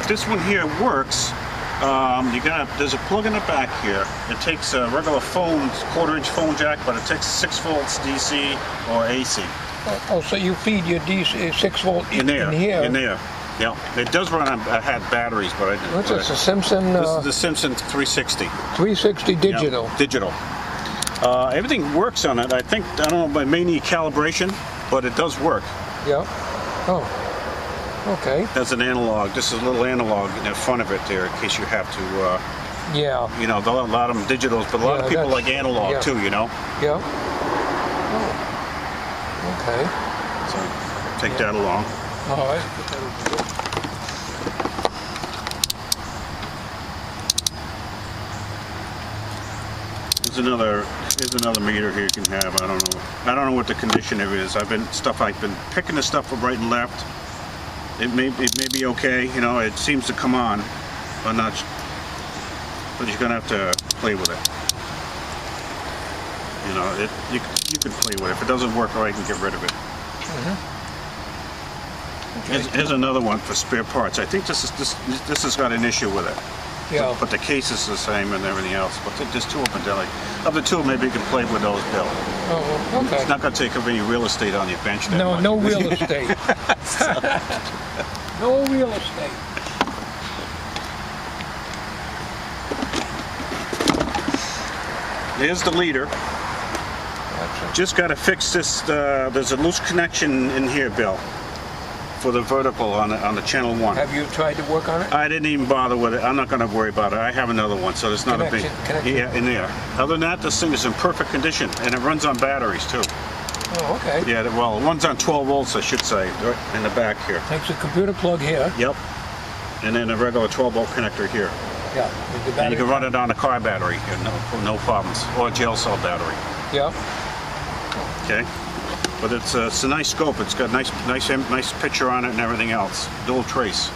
if this one here works, there's a plug in the back here. It takes a regular phone, quarter-inch phone jack, but it takes 6 volts DC or AC. Oh, so you feed your DC 6 volt in here? In there. Yeah, it does run on batteries, but I didn't. What's this? A Simpson? This is the Simpson 360. 360 digital. Yeah, digital. Everything works on it. I don't know, it may need calibration, but it does work. Yeah. Oh. Okay. That's an analog. This is a little analog in the front of it there, in case you have to. Yeah. You know, a lot of them digitals, but a lot of people like analog too. You know. Yeah. Oh. Okay. So take that along. All right. Here's another meter here you can have. I don't know what the condition of it is. I've been picking the stuff from right and left. It may be okay. You know, it seems to come on, but you're gonna have to play with it. You know, you can play with it. If it doesn't work, or I can get rid of it. Okay. Here's another one for spare parts. I think this has got an issue with it. Yeah. But the case is the same and everything else. But there's 2 of them. Of the 2, maybe you can play with those, Bill. Oh, okay. It's not going to take up any real estate on your bench. No, no real estate. No real estate. There's the leader. Just got to fix this. There's a loose connection in here, Bill, for the vertical on the channel 1. Have you tried to work on it? I didn't even bother with it. I'm not going to worry about it. I have another one, so it's not a big. Yeah, in there. Other than that, this thing is in perfect condition, and it runs on batteries too. Oh, okay. Yeah, well, it runs on 12 volts, I should say, in the back here. Takes a computer plug here. Yep. And then a regular 12 volt connector here. Yeah. And you can run it on a car battery, no problems, or a gel cell battery. Yeah. Okay. But it's a nice scope. It's got nice picture on it and everything else. Dual trace.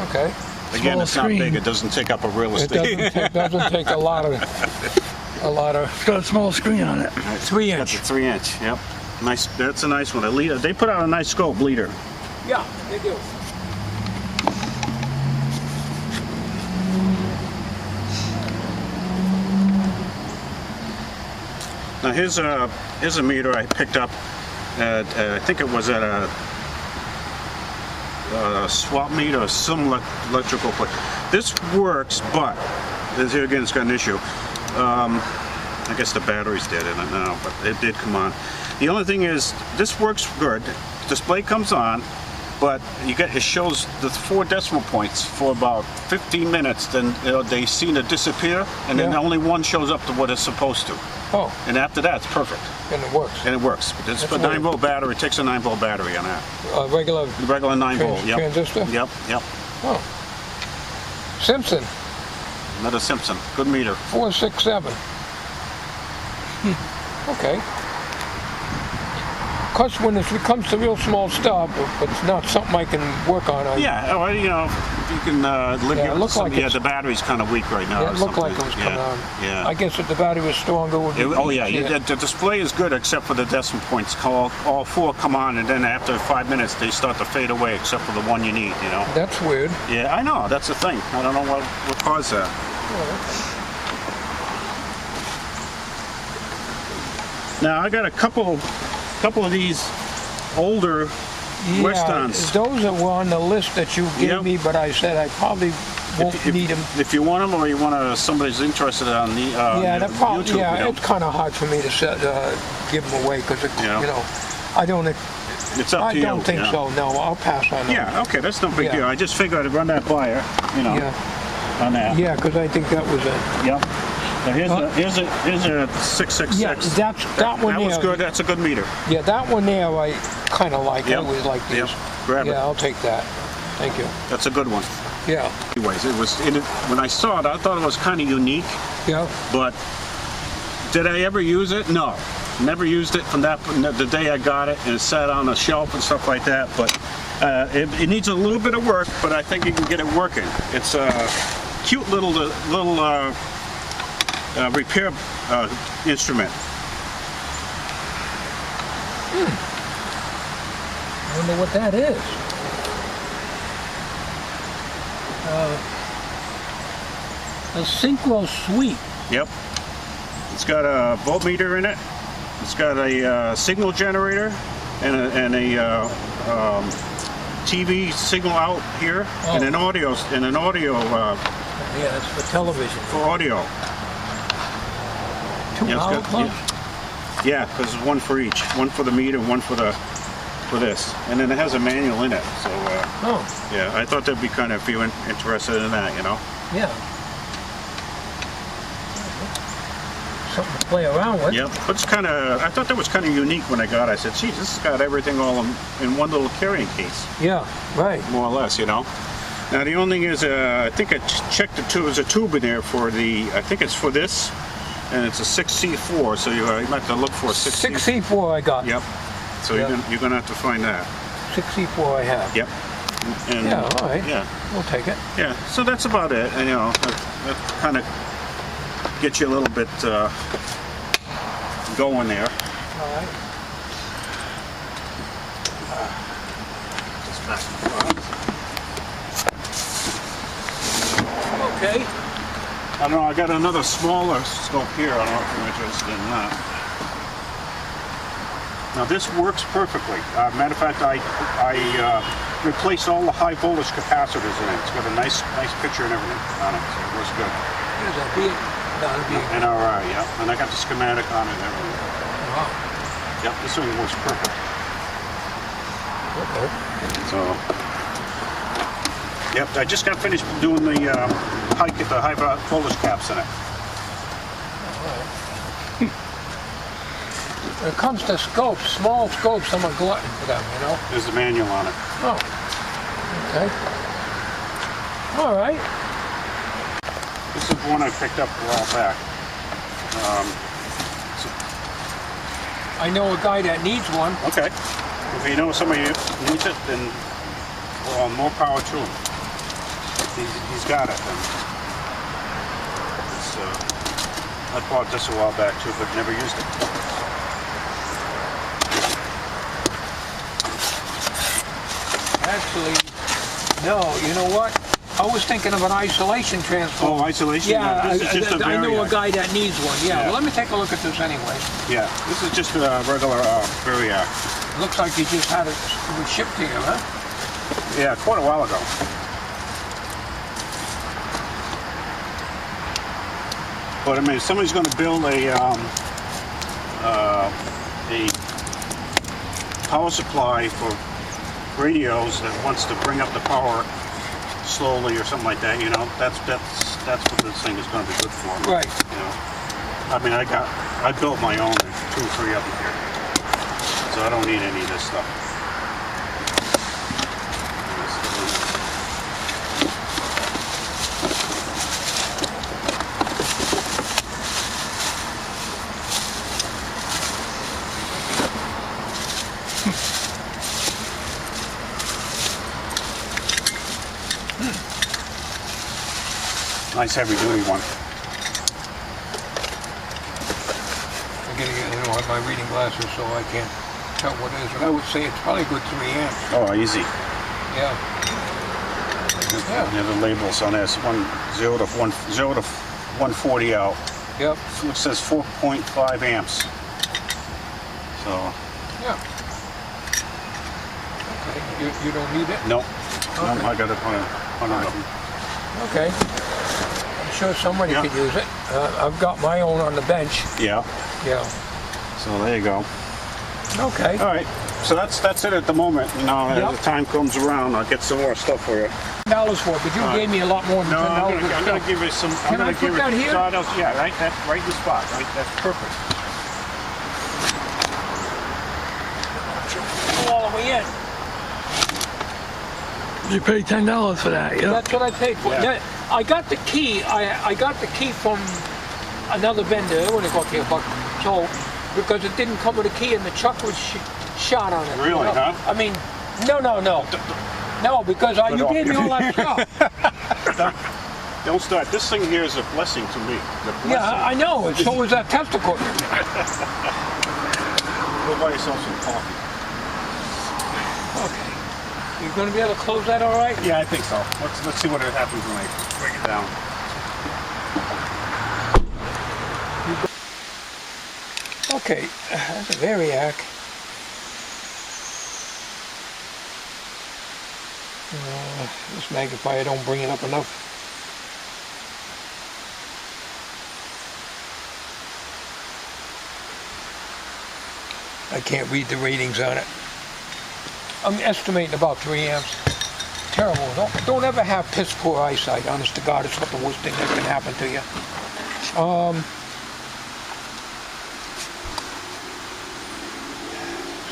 Okay. Again, it's not big. It doesn't take up a real estate. It doesn't take a lot of. It's got a small screen on it. 3 inch. That's a 3-inch. Yep. Nice. That's a nice one. They put out a nice scope, leader. Yeah, they do. Now here's a meter I picked up at, I think it was at a swap meet or some electrical place. This works, but here again it's got an issue. I guess the battery's dead in it now, but it did come on. The only thing is, this works good. Display comes on, but it shows the 4 decimal points for about 15 minutes. Then they seem to disappear, and then only one shows up to what it's supposed to. Oh. And after that, it's perfect. And it works. And it works. It's a 9 volt battery. It takes a 9 volt battery on that. Regular 9 volt. Yep. Transistor. Yep. Yep. Oh. Simpson. Another Simpson. Good meter. 467. Okay. Of course, when it comes to real small stuff, it's not something I can work on. Yeah, well, you know, you can live it looks like the battery's kind of weak right now. Yeah, it looked like it was coming on. Yeah. I guess if the battery was stronger, it would be the display is good except for the decimal points. All 4 come on, and then after 5 minutes, they start to fade away except for the one you need, you know. That's weird. Yeah, I know. That's the thing. I don't know what caused that. Oh, okay. Now, I got a couple of these older Westons. Those that were on the list that you gave me, but I said I probably won't need them. If you want them, or you want somebody's interested on the YouTube. Yeah, it's kind of hard for me to give them away because you know, I don't. It's up to you. I don't think so. No, I'll pass on that. Yeah, okay, that's no big deal. I just figured I'd run that by you, you know, on that. Yeah, because I think that was it. Yeah. Now here's a 666. Yeah, that one there. That was good. That's a good meter. Yeah, that one there I kind of like. I always like these. Grab it. Yeah, I'll take that. Thank you. That's a good one. Yeah. Anyways, when I saw it, I thought it was kind of unique. Yeah. But did I ever use it? No. Never used it from the day I got it, and it sat on a shelf and stuff like that. But it needs a little bit of work, but I think you can get it working. It's a cute little repair instrument. I wonder what that is. A synchro sweep. Yep. It's got a voltmeter in it. It's got a signal generator and a TV signal out here, and an audio yeah, that's for television. for audio. Two power plugs? Yeah, because it's one for each. One for the meter, one for this. And then it has a manual in it. So yeah, I thought that'd be kind of, if you interested in that, you know. Yeah. Something to play around with. Yep. But it's kind of, I thought that was kind of unique when I got it. I said, geez, this has got everything all in one little carrying case. Yeah, right. More or less, you know. Now the only thing is, I think I checked the tube. There's a tube in there for the, I think it's for this, and it's a 6C4. So you might have to look for a 6C4 I got. Yep. So you're gonna have to find that. 6C4 I have. Yep. And, yeah. All right. Yeah. We'll take it. Yeah. So that's about it. And you know, that kind of gets you a little bit going there. All right. Just back and forth. Okay. I don't know. I got another smaller scope here. I don't know if you're interested in that. Now this works perfectly. Matter of fact, I replaced all the high voltage capacitors in it. It's got a nice picture and everything on it, so it works good. Here's a big. NRI, yeah. And I got the schematic on it and everything. Wow. Yep, this thing works perfect. Okay. So, yep, I just got finished doing the high voltage caps in it. When it comes to scopes, small scopes, I'm a glutton for them, you know? There's the manual on it. Oh, okay. All right. This is one I picked up a while back. I know a guy that needs one. Okay. If you know somebody who needs it, then well, more power to him. He's got it. Then. I bought this a while back too, but never used it. Actually, no. You know what? I was thinking of an isolation transformer. Oh, isolation? Yeah, This is just I know a guy that needs one. Yeah, well, let me take a look at this anyway. Yeah, this is just a regular variac. Looks like you just had it shipped to you, huh? Yeah, quite a while ago. But I mean, if somebody's going to build a power supply for radios that wants to bring up the power slowly or something like that, you know, that's what this thing is going to be good for. Right. You know, I mean, I built my own, 2 or 3 of them here, so I don't need any of this stuff. Nice heavy duty one. I'm getting my reading glasses so I can't tell what it is, but I would say it's probably a good 3 amps. Oh, easy. Yeah. Yeah, the labels on this, 0 to 140 out. Yep. It says 4.5 amps. So. Yeah. Okay. You don't need it? No. Okay. No, I got it on of them. Okay. I'm sure somebody could use it. I've got my own on the bench. Yeah. Yeah. So there you go. Okay. All right. So that's it at the moment. You know, as the time comes around, I'll get some more stuff for you. $10 for it, but you gave me a lot more than $10. No, I'm gonna give you some. Can I put that here? Yeah, right. That's right in the spot. Right. That's perfect. Go all the way in. You paid $10 for that, yeah? That's what I paid for. Yeah. I got the key. I got the key from another vendor. It only cost me $1. So because it didn't come with a key and the chuck was shot on it. Really, huh? I mean, no, because you gave me all that stuff. Don't start. This thing here is a blessing to me. Yeah, I know. So was that test equipment. Go buy yourself some coffee. Okay. You going to be able to close that all right? Yeah, I think so. Let's see what happens when I bring it down. Okay, that's a variac. This magnifier don't bring it up enough. I can't read the ratings on it. I'm estimating about 3 amps. Terrible. Don't ever have piss poor eyesight. Honest to God, it's not the worst thing that can happen to you.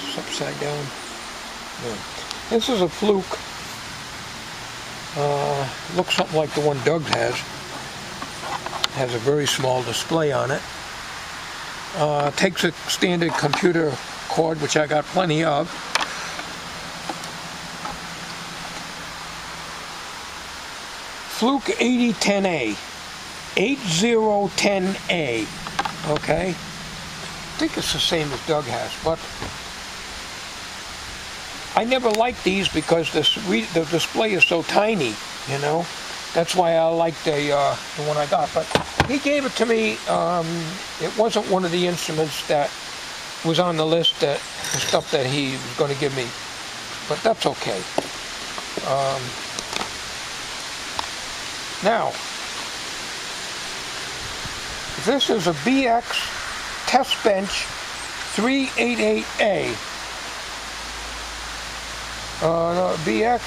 It's upside down. Yeah. This is a fluke. Looks something like the one Doug has. Has a very small display on it. Takes a standard computer cord, which I got plenty of. Fluke 8010A. 8010A. Okay? I think it's the same as Doug has, but I never liked these because the display is so tiny, you know. That's why I like the one I got. But he gave it to me. It wasn't one of the instruments that was on the list, the stuff that he was going to give me. But that's okay. Now, this is a BX Test Bench 388A. No, BX?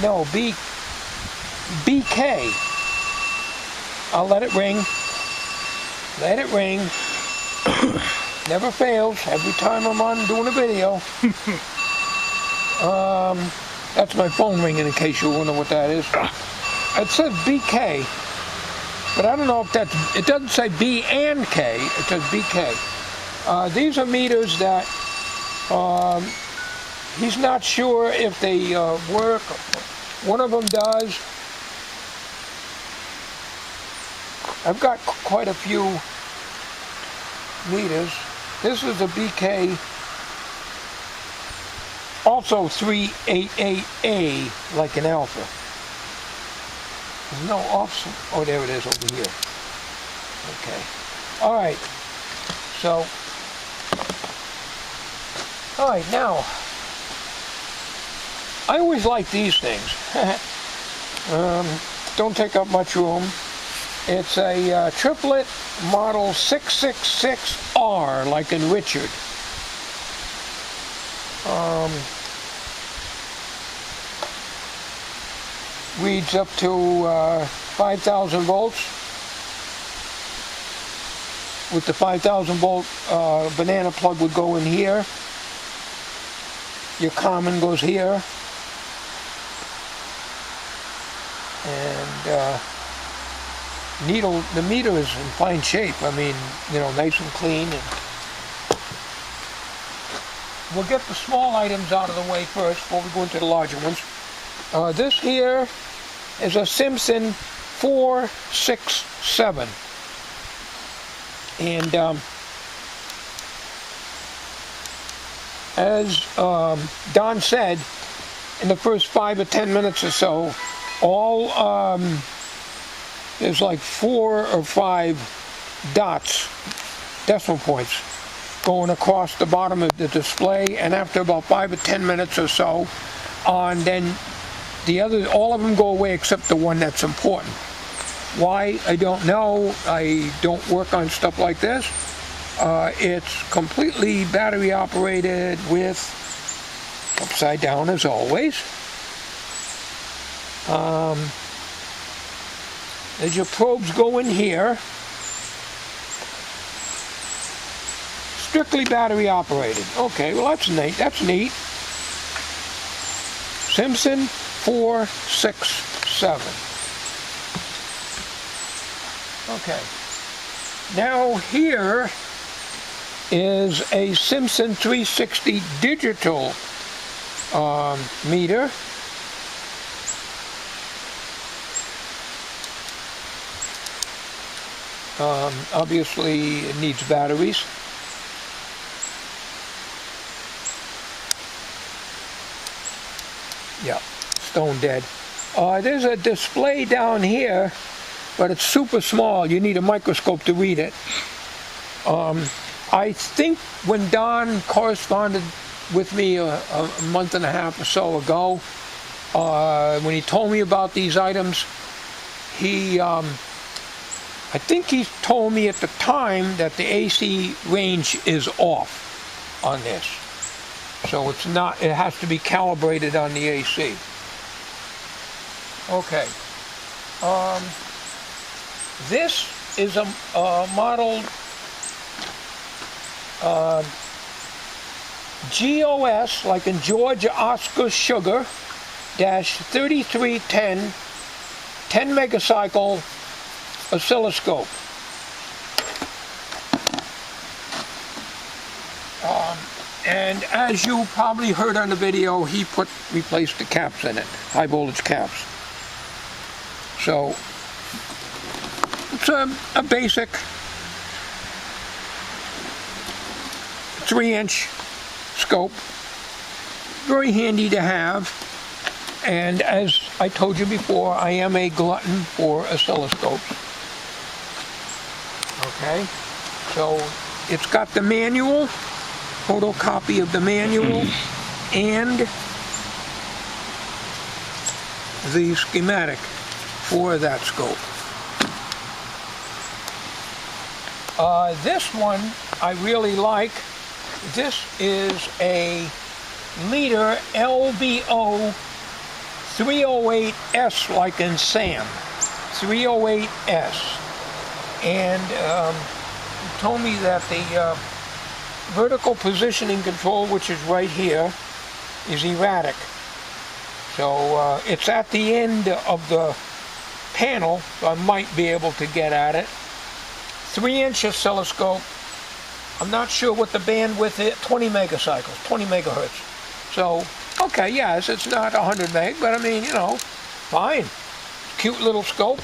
No, BK. I'll let it ring. Let it ring. Never fails. Every time I'm on doing a video. That's my phone ringing in case you wonder what that is. It says BK, but I don't know if that's, it doesn't say B and K, it says BK. These are meters that he's not sure if they work. One of them does. I've got quite a few meters. This is a BK, also 388A, like an alpha. There's no offset. Oh, there it is over here. Okay. All right. So, all right, now, I always like these things. Don't take up much room. It's a triplet model 666R, like in Richard. Reads up to 5,000 volts. With the 5,000 volt banana plug would go in here. Your common goes here. And the meter is in fine shape. I mean, you know, nice and clean. And we'll get the small items out of the way first before we go into the larger ones. This here is a Simpson 467. And as Don said, in the first 5 or 10 minutes or so, all there's like 4 or 5 dots, decimal points, going across the bottom of the display, and after about 5 or 10 minutes or so, then the others, all of them go away except the one that's important. Why? I don't know. I don't work on stuff like this. It's completely battery operated with upside down as always. As your probes go in here, strictly battery operated. Okay, well that's neat. That's neat. Simpson 467. Okay. Now here is a Simpson 360 digital meter. Obviously it needs batteries. Yeah, stone dead. There's a display down here, but it's super small. You need a microscope to read it. I think when Don corresponded with me a month and a half or so ago, when he told me about these items, I think he told me at the time that the AC range is off on this. So it's not, it has to be calibrated on the AC. Okay. This is a model GOS, like in Georgia Oscar Sugar, -3310, 10 megacycle oscilloscope. And as you probably heard on the video, he replaced the caps in it, high voltage caps. So it's a basic 3-inch scope, very handy to have. And as I told you before, I am a glutton for oscilloscopes. Okay, so it's got the manual, photocopy of the manual, and the schematic for that scope. This one I really like. This is a Leader LBO 308S, like in SAM, 308S. And he told me that the vertical positioning control, which is right here, is erratic. So it's at the end of the panel, so I might be able to get at it. 3-inch oscilloscope. I'm not sure what the bandwidth is, 20 megacycles, 20 megahertz. So, okay, yes, it's not 100 meg, but I mean, you know, fine. Cute little scope.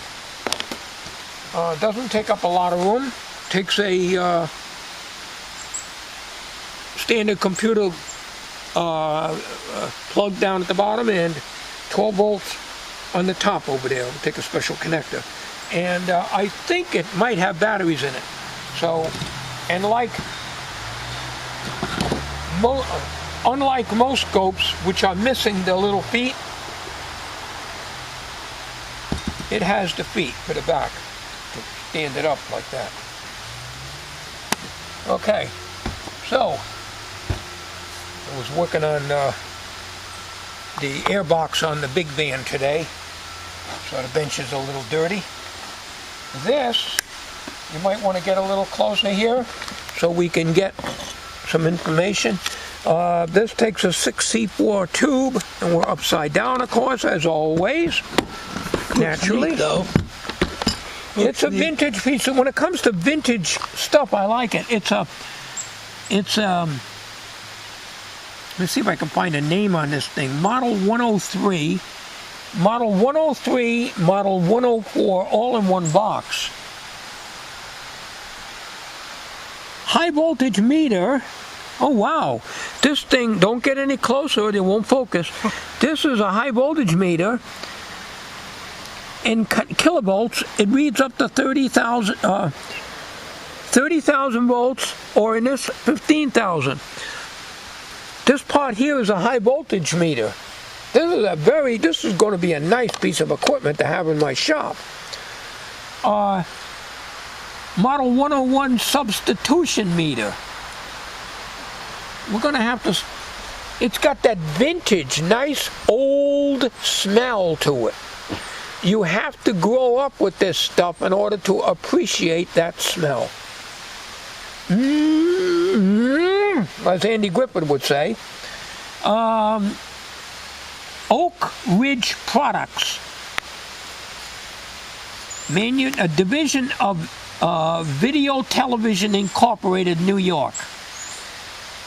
Doesn't take up a lot of room. Takes a standard computer plug down at the bottom and 12 volts on the top over there. It'll take a special connector. And I think it might have batteries in it. So, and like unlike most scopes, which are missing the little feet, it has the feet for the back to stand it up like that. Okay, so I was working on the airbox on the big van today, so the bench is a little dirty. This, you might want to get a little closer here so we can get some information. This takes a 6C4 tube, and we're upside down, of course, as always, naturally. It's a vintage piece. So when it comes to vintage stuff, I like it. Let's see if I can find a name on this thing. Model 103, Model 103, Model 104, all in one box. High voltage meter. Oh wow, this thing, don't get any closer or it won't focus. This is a high voltage meter. In kilovolts, it reads up to 30,000 volts, or in this, 15,000. This part here is a high voltage meter. This is going to be a nice piece of equipment to have in my shop. Model 101 substitution meter. We're going to have to, it's got that vintage, nice old smell to it. You have to grow up with this stuff in order to appreciate that smell. As Andy Griffith would say. Oak Ridge Products. A division of Video Television Incorporated, New York.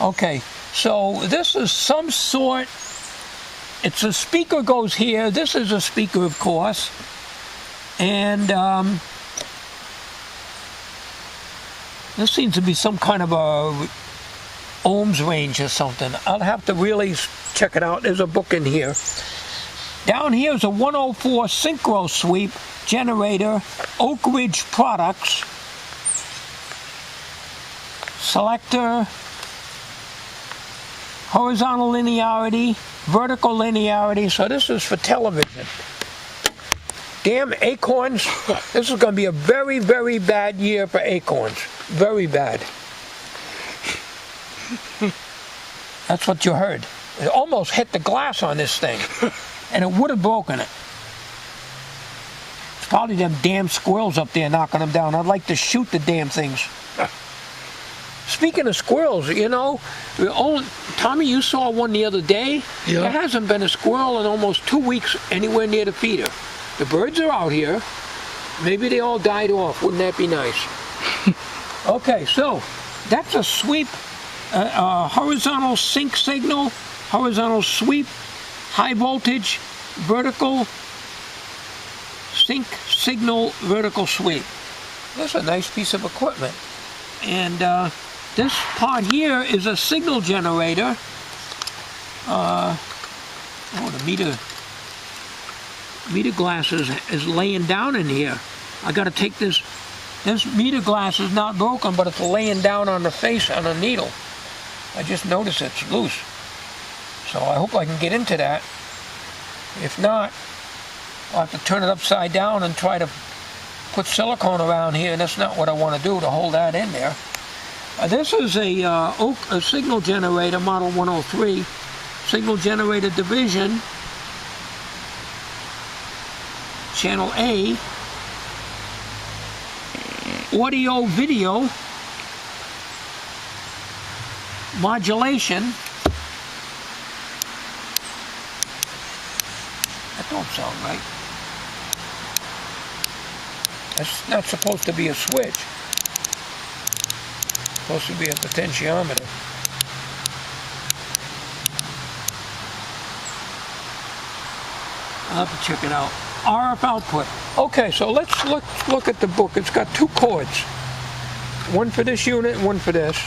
Okay, so this is some sort, it's a speaker goes here, this is a speaker of course, and this seems to be some kind of a ohms range or something. I'll have to really check it out. There's a book in here. Down here is a 104 synchro sweep generator, Oak Ridge Products. Selector, horizontal linearity, vertical linearity. So this is for television. Damn acorns. This is going to be a very, very bad year for acorns. Very bad. That's what you heard. It almost hit the glass on this thing, and it would have broken it. It's probably them damn squirrels up there knocking them down. I'd like to shoot the damn things. Speaking of squirrels, you know, Tommy, you saw one the other day. Yeah. There hasn't been a squirrel in almost 2 weeks anywhere near the feeder. The birds are out here. Maybe they all died off. Wouldn't that be nice? Okay, so that's a sweep, horizontal sync signal, horizontal sweep, high voltage, vertical sync signal, vertical sweep. That's a nice piece of equipment. And this part here is a signal generator. The meter glass is laying down in here. I got to take this meter glass is not broken, but it's laying down on the face on a needle. I just noticed it's loose. So I hope I can get into that. If not, I'll have to turn it upside down and try to put silicone around here, and that's not what I want to do, to hold that in there. This is a signal generator, model 103, signal generator division, channel A, audio video, modulation. That don't sound right. That's not supposed to be a switch. It's supposed to be a potentiometer. I'll have to check it out. RF output. Okay, so let's look at the book. It's got 2 cords. One for this unit and one for this.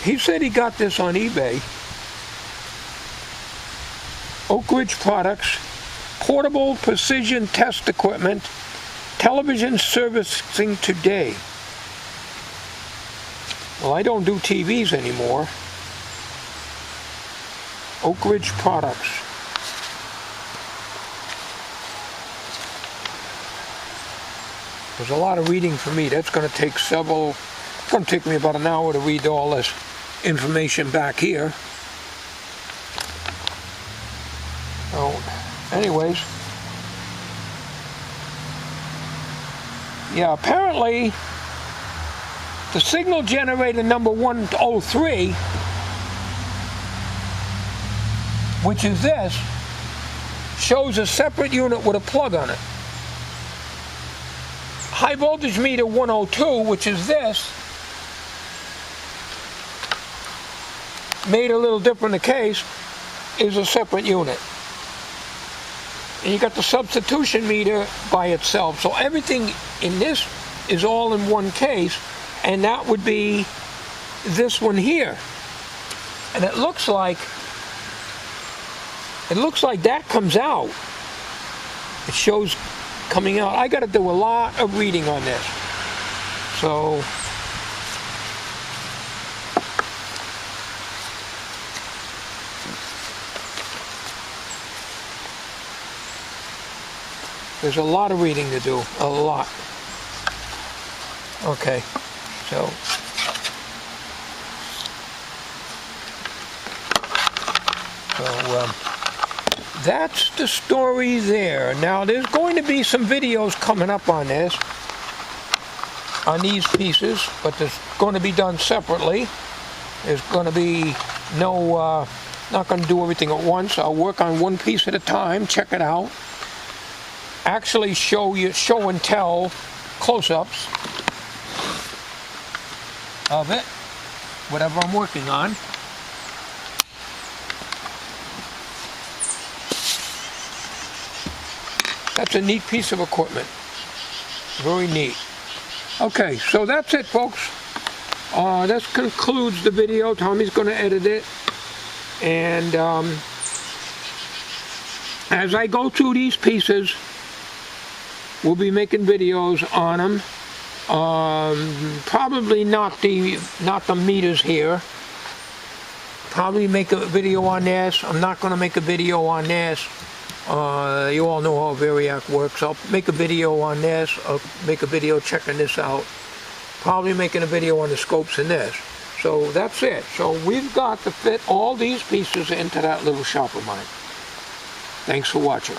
He said he got this on eBay. Oak Ridge Products, portable precision test equipment, television servicing today. Well, I don't do TVs anymore. Oak Ridge Products. There's a lot of reading for me. That's going to take it's going to take me about an hour to read all this information back here. Oh, anyways. Yeah, apparently the signal generator number 103, which is this, shows a separate unit with a plug on it. High voltage meter 102, which is this, made a little different in the case, is a separate unit. And you got the substitution meter by itself. So everything in this is all in one case, and that would be this one here. And it looks like that comes out. It shows coming out. I got to do a lot of reading on this. So there's a lot of reading to do, a lot. Okay, so that's the story there. Now there's going to be some videos coming up on this, on these pieces, but there's going to be done separately. There's going to be no, not going to do everything at once. I'll work on one piece at a time, check it out. Actually show and tell close-ups of it, whatever I'm working on. That's a neat piece of equipment. Very neat. Okay, so that's it, folks. this concludes the video. Tommy's going to edit it. And as I go through these pieces, we'll be making videos on them. Probably not the meters here. Probably make a video on this. I'm not going to make a video on this. You all know how Variac works. I'll make a video on this. I'll make a video checking this out. Probably making a video on the scopes in this. So that's it. So we've got to fit all these pieces into that little shop of mine. Thanks for watching.